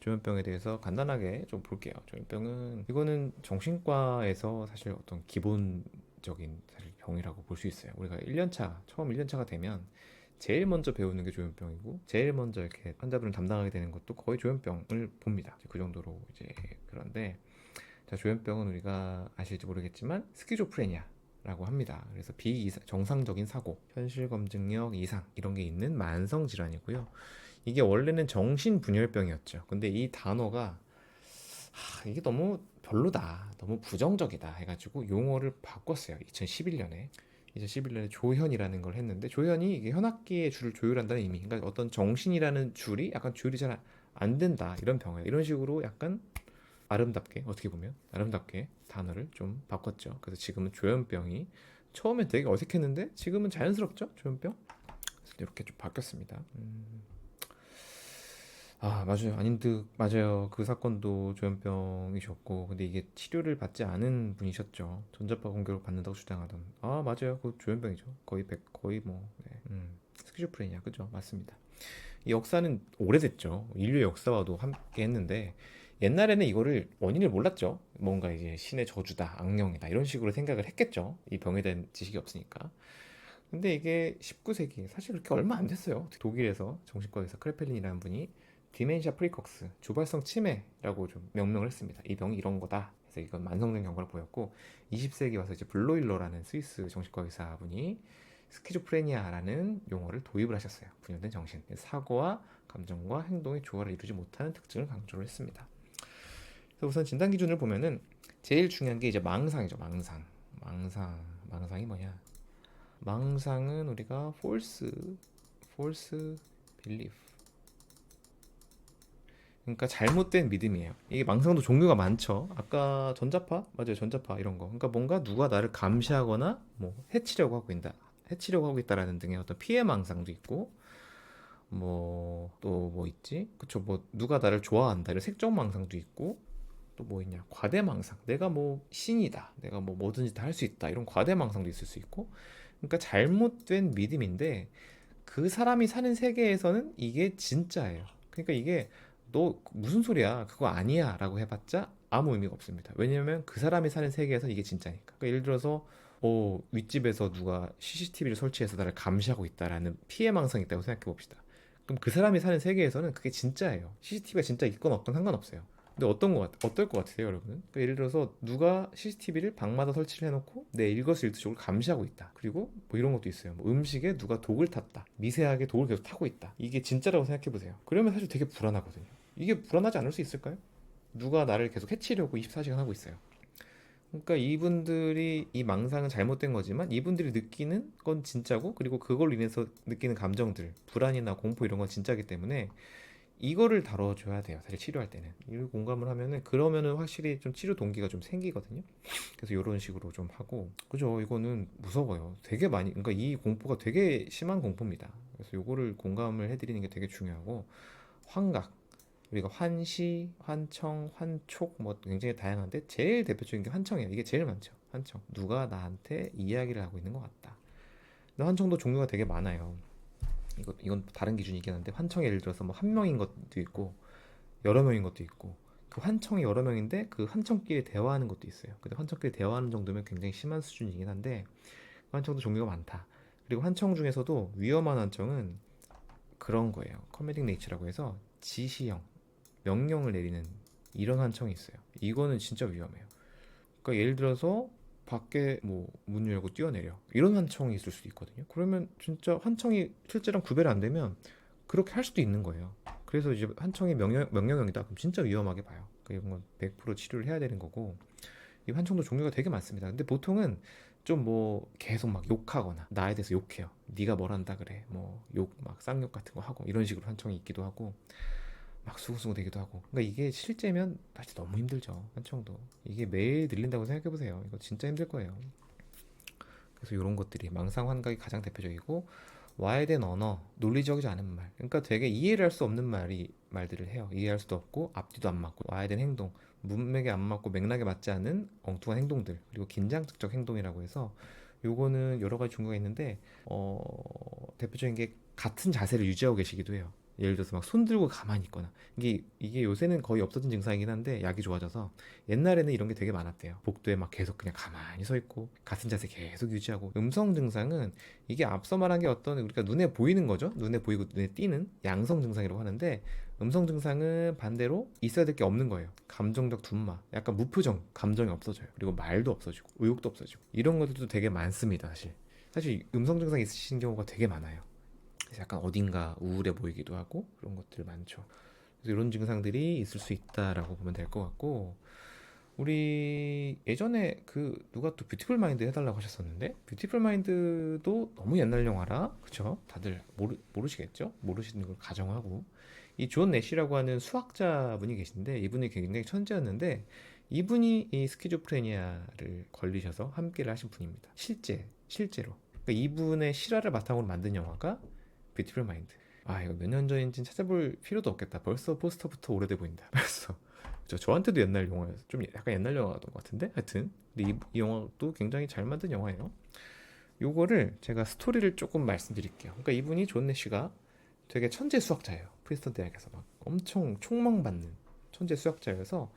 조현병에 대해서 간단하게 좀 볼게요. 조현병은 이거는 정신과에서 사실 어떤 기본적인 사실 병이라고 볼 수 있어요. 우리가 1년차, 처음 1년차가 되면 제일 먼저 배우는 게 조현병이고 제일 먼저 이렇게 환자분을 담당하게 되는 것도 거의 조현병을 봅니다. 그 정도로 이제 그런데 자, 조현병은 우리가 아실지 모르겠지만 스키조프레니아라고 합니다. 그래서 비정상적인 사고, 현실 검증력 이상 이런 게 있는 만성 질환이고요. 이게 원래는 정신분열병이었죠. 근데 이 단어가 이게 너무 별로다, 너무 부정적이다 해가지고 용어를 바꿨어요. 2011년에. 2011년에 조현이라는 걸 했는데 조현이 이게 현악기의 줄을 조율한다는 의미. 그러니까 어떤 정신이라는 줄이 약간 조율이 잘 안 된다 이런 병이에요. 이런 식으로 약간 아름답게 어떻게 보면 아름답게 단어를 좀 바꿨죠. 그래서 지금은 조현병이 처음엔 되게 어색했는데 지금은 자연스럽죠. 조현병. 그래서 이렇게 좀 바뀌었습니다. 아, 맞아요. 아닌드, 맞아요. 그 사건도 조현병이셨고, 근데 이게 치료를 받지 않은 분이셨죠. 전자파 공격을 받는다고 주장하던. 아, 맞아요. 그 조현병이죠. 거의 거의 뭐, 네. 스키즈프레니아, 그죠? 맞습니다. 이 역사는 오래됐죠. 인류의 역사와도 함께 했는데, 옛날에는 이거를 원인을 몰랐죠. 뭔가 이제 신의 저주다, 악령이다, 이런 식으로 생각을 했겠죠. 이 병에 대한 지식이 없으니까. 근데 이게 19세기 사실 그렇게 얼마 안 됐어요. 독일에서 정신과 의사 크레펠린이라는 분이 디멘시아 프리kok스 주발성 치매라고 좀 명명을 했습니다. 이 병이 이런 거다. 그래서 이건 만성적 경과를 보였고 20세기 와서 이제 블로일러라는 스위스 정신과 의사분이 스키조프레니아라는 용어를 도입을 하셨어요. 분열된 정신, 사고와 감정과 행동의 조화를 이루지 못하는 특징을 강조를 했습니다. 그래서 우선 진단 기준을 보면은 제일 중요한 게 이제 망상이죠. 망상이 뭐냐? 망상은 우리가 false belief. 그러니까 잘못된 믿음이에요. 이게 망상도 종류가 많죠. 아까 전자파? 맞아요. 전자파 이런 거. 그러니까 뭔가 누가 나를 감시하거나 뭐 해치려고 하고 있다라는 등의 어떤 피해 망상도 있고 뭐 또 뭐 있지? 그쵸. 뭐 누가 나를 좋아한다. 이런 색적 망상도 있고 또 뭐 있냐? 과대망상. 내가 뭐 신이다. 내가 뭐 뭐든지 다 할 수 있다. 이런 과대망상도 있을 수 있고. 그러니까 잘못된 믿음인데 그 사람이 사는 세계에서는 이게 진짜예요. 그러니까 이게 너 무슨 소리야? 그거 아니야. 라고 해봤자 아무 의미가 없습니다. 왜냐면 그 사람이 사는 세계에서 이게 진짜니까. 그러니까 예를 들어서 윗집에서 누가 CCTV를 설치해서 나를 감시하고 있다라는 피해망상이 있다고 생각해 봅시다. 그럼 그 사람이 사는 세계에서는 그게 진짜예요. CCTV가 진짜 있건 없건 상관없어요. 근데 어떨 것 같으세요, 여러분은? 그러니까 예를 들어서 누가 CCTV를 방마다 설치를 해놓고 내 일거수일투족을 감시하고 있다. 그리고 뭐 이런 것도 있어요. 뭐 음식에 누가 독을 탔다. 미세하게 독을 계속 타고 있다. 이게 진짜라고 생각해 보세요. 그러면 사실 되게 불안하거든요. 이게 불안하지 않을 수 있을까요? 누가 나를 계속 해치려고 24시간 하고 있어요. 그러니까 이분들이 이 망상은 잘못된 거지만 이분들이 느끼는 건 진짜고 그리고 그걸로 인해서 느끼는 감정들, 불안이나 공포 이런 건 진짜기 때문에 이거를 다뤄줘야 돼요. 사실 치료할 때는. 이걸 공감을 하면은 그러면은 확실히 좀 치료 동기가 좀 생기거든요. 그래서 이런 식으로 좀 하고 그죠. 이거는 무서워요. 되게 많이 그러니까 이 공포가 되게 심한 공포입니다. 그래서 요거를 공감을 해드리는 게 되게 중요하고 환각 우리가 환시, 환청, 환촉 뭐 굉장히 다양한데 제일 대표적인 게 환청이에요. 이게 제일 많죠. 환청. 누가 나한테 이야기를 하고 있는 것 같다. 근데 환청도 종류가 되게 많아요. 이건 다른 기준이긴 한데 환청이 예를 들어서 뭐 한 명인 것도 있고 여러 명인 것도 있고 그 환청이 여러 명인데 그 환청끼리 대화하는 것도 있어요. 근데 환청끼리 대화하는 정도면 굉장히 심한 수준이긴 한데 환청도 종류가 많다. 그리고 환청 중에서도 위험한 환청은 그런 거예요. 커맨딩 네이처라고 해서 지시형, 명령을 내리는 이런 환청이 있어요. 이거는 진짜 위험해요. 그러니까 예를 들어서 밖에 뭐 문 열고 뛰어내려 이런 환청이 있을 수도 있거든요. 그러면 진짜 환청이 실제랑 구별이 안 되면 그렇게 할 수도 있는 거예요. 그래서 이제 환청이 명령형이다. 그럼 진짜 위험하게 봐요. 그러니까 이건 100% 치료를 해야 되는 거고 이 환청도 종류가 되게 많습니다. 근데 보통은 좀 뭐 계속 막 욕하거나 나에 대해서 욕해요. 네가 뭘 한다 그래. 뭐 욕 막 쌍욕 같은 거 하고 이런 식으로 환청이 있기도 하고 막 수구수구 되기도 하고. 그러니까 이게 실제면 사실 너무 힘들죠. 환청도. 이게 매일 들린다고 생각해 보세요. 이거 진짜 힘들 거예요. 그래서 이런 것들이 망상 환각이 가장 대표적이고 와해된 언어, 논리적이지 않은 말. 그러니까 되게 이해를 할 수 없는 말들을 해요. 이해할 수도 없고 앞뒤도 안 맞고 와해된 행동, 문맥에 안 맞고 맥락에 맞지 않은 엉뚱한 행동들 그리고 긴장적 행동이라고 해서 요거는 여러 가지 종류가 있는데 대표적인 게 같은 자세를 유지하고 계시기도 해요. 예를 들어서 막 손 들고 가만히 있거나, 이게 요새는 거의 없어진 증상이긴 한데 약이 좋아져서 옛날에는 이런 게 되게 많았대요. 복도에 막 계속 그냥 가만히 서 있고 같은 자세 계속 유지하고. 음성 증상은 이게 앞서 말한 게 어떤 우리가 눈에 보이는 거죠. 눈에 보이고 눈에 띄는 양성 증상이라고 하는데, 음성 증상은 반대로 있어야 될 게 없는 거예요. 감정적 둔마, 약간 무표정, 감정이 없어져요. 그리고 말도 없어지고 의욕도 없어지고, 이런 것들도 되게 많습니다. 사실 음성 증상 있으신 경우가 되게 많아요. 그래서 약간 어딘가 우울해 보이기도 하고 그런 것들 많죠. 그래서 이런 증상들이 있을 수 있다라고 보면 될 것 같고, 우리 예전에 그 누가 또 뷰티풀 마인드 해달라고 하셨었는데, 뷰티풀 마인드도 너무 옛날 영화라 그쵸? 다들 모르시겠죠? 모르시는 걸 가정하고, 이 존 내시라고 하는 수학자분이 계신데, 이분이 굉장히 천재였는데, 이분이 이 스키즈프레니아를 걸리셔서 함께를 하신 분입니다. 실제로. 그러니까 이분의 실화를 바탕으로 만든 영화가 뷰티풀 마인드. 아, 이거 몇 년 전인지는 찾아볼 필요도 없겠다. 벌써 포스터부터 오래돼 보인다. 벌써. 저한테도 옛날 영화였어. 좀 약간 옛날 영화였던 것 같은데. 하여튼 근데 이 영화도 굉장히 잘 만든 영화예요. 요거를 제가 스토리를 조금 말씀드릴게요. 그러니까 이분이 존 내시가 되게 천재 수학자예요. 프린스턴 대학에서 막 엄청 촉망받는 천재 수학자여서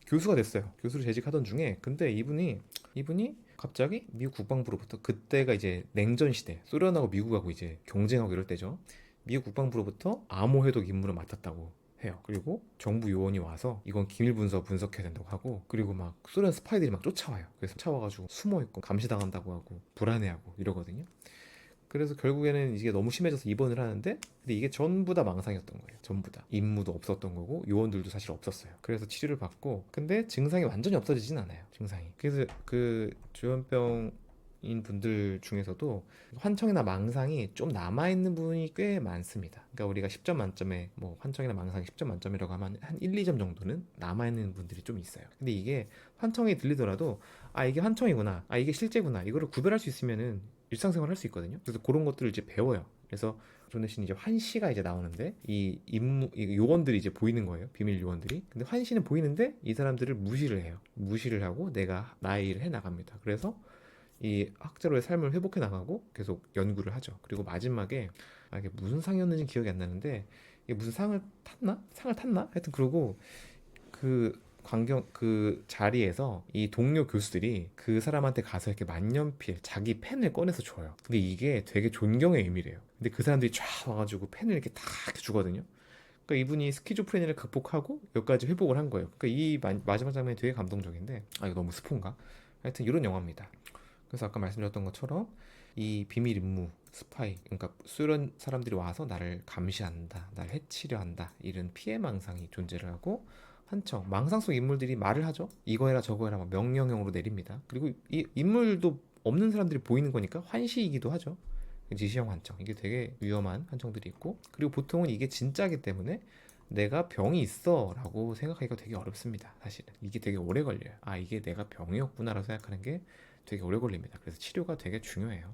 교수가 됐어요. 교수로 재직하던 중에, 근데 이분이 갑자기 미국 국방부로부터, 그때가 이제 냉전 시대, 소련하고 미국하고 이제 경쟁하고 이럴 때죠. 미국 국방부로부터 암호 해독 임무를 맡았다고 해요. 그리고 정부 요원이 와서 이건 기밀 분석해야 된다고 하고, 그리고 막 소련 스파이들이 막 쫓아와요. 그래서 쫓아와가지고 숨어 있고 감시당한다고 하고 불안해하고 이러거든요. 그래서 결국에는 이게 너무 심해져서 입원을 하는데, 근데 이게 전부 다 망상이었던 거예요. 전부 다. 임무도 없었던 거고 요원들도 사실 없었어요. 그래서 치료를 받고, 근데 증상이 완전히 없어지진 않아요. 증상이. 그래서 그 주연병인 분들 중에서도 환청이나 망상이 좀 남아있는 분이 꽤 많습니다. 그러니까 우리가 10점 만점에 뭐 환청이나 망상이 10점 만점이라고 하면 한 1, 2점 정도는 남아있는 분들이 좀 있어요. 근데 이게 환청이 들리더라도, 아 이게 환청이구나, 아 이게 실제구나, 이거를 구별할 수 있으면은 일상생활 할 수 있거든요. 그래서 그런 것들을 이제 배워요. 그래서 존 대신 이제 환시가 이제 나오는데, 이 요원들이 이제 보이는 거예요. 비밀 요원들이. 근데 환시는 보이는데 이 사람들을 무시를 해요. 무시를 하고 내가 나의 일을 해 나갑니다. 그래서 이 학자로의 삶을 회복해 나가고 계속 연구를 하죠. 그리고 마지막에, 아 이게 무슨 상이었는지 기억이 안 나는데, 이게 무슨 상을 탔나? 하여튼 그러고 그 자리에서 이 동료 교수들이 그 사람한테 가서 이렇게 만년필 자기 펜을 꺼내서 줘요. 근데 이게 되게 존경의 의미래요. 근데 그 사람들이 쫙 와가지고 펜을 이렇게 다 이렇게 주거든요. 그러니까 이분이 스키조프레니아를 극복하고 여기까지 회복을 한 거예요. 그러니까 이 마지막 장면이 되게 감동적인데, 아 이거 너무 스폰가? 하여튼 이런 영화입니다. 그래서 아까 말씀드렸던 것처럼 이 비밀 임무 스파이, 그러니까 소련 사람들이 와서 나를 감시한다, 나를 해치려 한다, 이런 피해 망상이 존재를 하고, 한청 망상 속 인물들이 말을 하죠. 이거 해라 저거 해라 막 명령형으로 내립니다. 그리고 이 인물도 없는 사람들이 보이는 거니까 환시이기도 하죠. 지시형 환청, 이게 되게 위험한 환청들이 있고, 그리고 보통은 이게 진짜기 때문에 내가 병이 있어 라고 생각하기가 되게 어렵습니다. 사실은 이게 되게 오래 걸려요. 아 이게 내가 병이었구나 라고 생각하는 게 되게 오래 걸립니다. 그래서 치료가 되게 중요해요.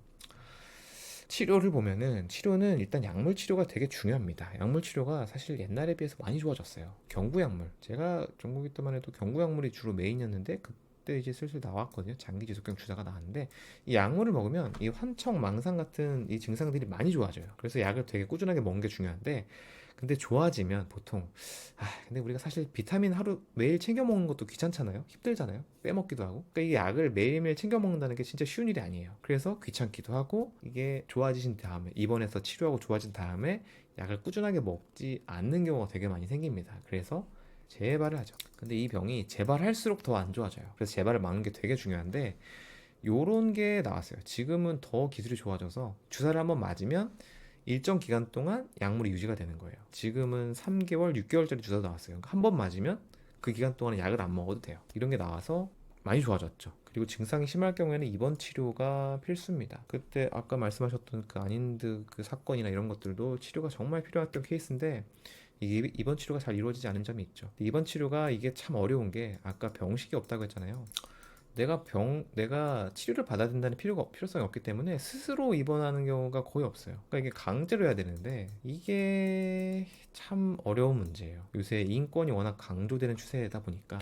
치료는 일단 약물 치료가 되게 중요합니다. 약물 치료가 사실 옛날에 비해서 많이 좋아졌어요. 경구약물, 제가 전공이 때만 해도 경구약물이 주로 메인이었는데, 그때 이제 슬슬 나왔거든요. 장기 지속경 주사가 나왔는데, 이 약물을 먹으면 이 환청, 망상 같은 이 증상들이 많이 좋아져요. 그래서 약을 되게 꾸준하게 먹는 게 중요한데, 근데 좋아지면 보통, 근데 우리가 사실 비타민 하루 매일 챙겨 먹는 것도 귀찮잖아요. 힘들잖아요. 빼먹기도 하고. 그러니까 이 약을 매일매일 챙겨 먹는다는 게 진짜 쉬운 일이 아니에요. 그래서 귀찮기도 하고, 이게 좋아지신 다음에, 입원해서 치료하고 좋아진 다음에 약을 꾸준하게 먹지 않는 경우가 되게 많이 생깁니다. 그래서 재발을 하죠. 근데 이 병이 재발할수록 더 안 좋아져요. 그래서 재발을 막는 게 되게 중요한데, 요런 게 나왔어요. 지금은 더 기술이 좋아져서 주사를 한번 맞으면 일정 기간 동안 약물이 유지가 되는 거예요. 지금은 3개월, 6개월짜리 주사도 나왔어요. 그러니까 한 번 맞으면 그 기간 동안은 약을 안 먹어도 돼요. 이런 게 나와서 많이 좋아졌죠. 그리고 증상이 심할 경우에는 입원 치료가 필수입니다. 그때 아까 말씀하셨던 그 아닌드 그 사건이나 이런 것들도 치료가 정말 필요했던 케이스인데, 이게 입원 치료가 잘 이루어지지 않은 점이 있죠. 입원 치료가 이게 참 어려운 게, 아까 병식이 없다고 했잖아요. 내가 치료를 받아야 된다는 필요성이 없기 때문에 스스로 입원하는 경우가 거의 없어요. 그러니까 이게 강제로 해야 되는데, 이게 참 어려운 문제예요. 요새 인권이 워낙 강조되는 추세다 보니까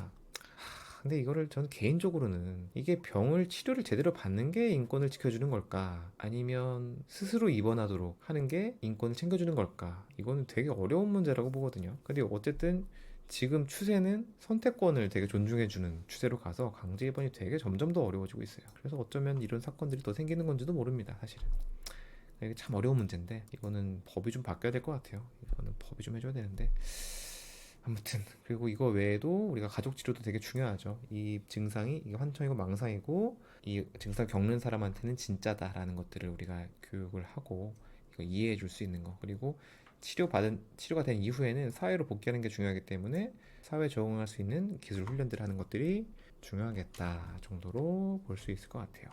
근데 이거를 저는 개인적으로는 이게 병을 치료를 제대로 받는 게 인권을 지켜주는 걸까? 아니면 스스로 입원하도록 하는 게 인권을 챙겨주는 걸까? 이거는 되게 어려운 문제라고 보거든요. 근데 어쨌든 지금 추세는 선택권을 되게 존중해주는 추세로 가서 강제 입원이 되게 점점 더 어려워지고 있어요. 그래서 어쩌면 이런 사건들이 더 생기는 건지도 모릅니다, 사실은. 이게 참 어려운 문제인데 이거는 법이 좀 바뀌어야 될 것 같아요. 이거는 법이 좀 해줘야 되는데 아무튼 그리고 이거 외에도 우리가 가족 치료도 되게 중요하죠. 이 증상이 이게 환청이고 망상이고 이 증상 겪는 사람한테는 진짜다라는 것들을 우리가 교육을 하고 이거 이해해 줄 수 있는 거 그리고 치료가 된 이후에는 사회로 복귀하는 게 중요하기 때문에 사회 적응할 수 있는 기술 훈련들 하는 것들이 중요하겠다 정도로 볼 수 있을 것 같아요.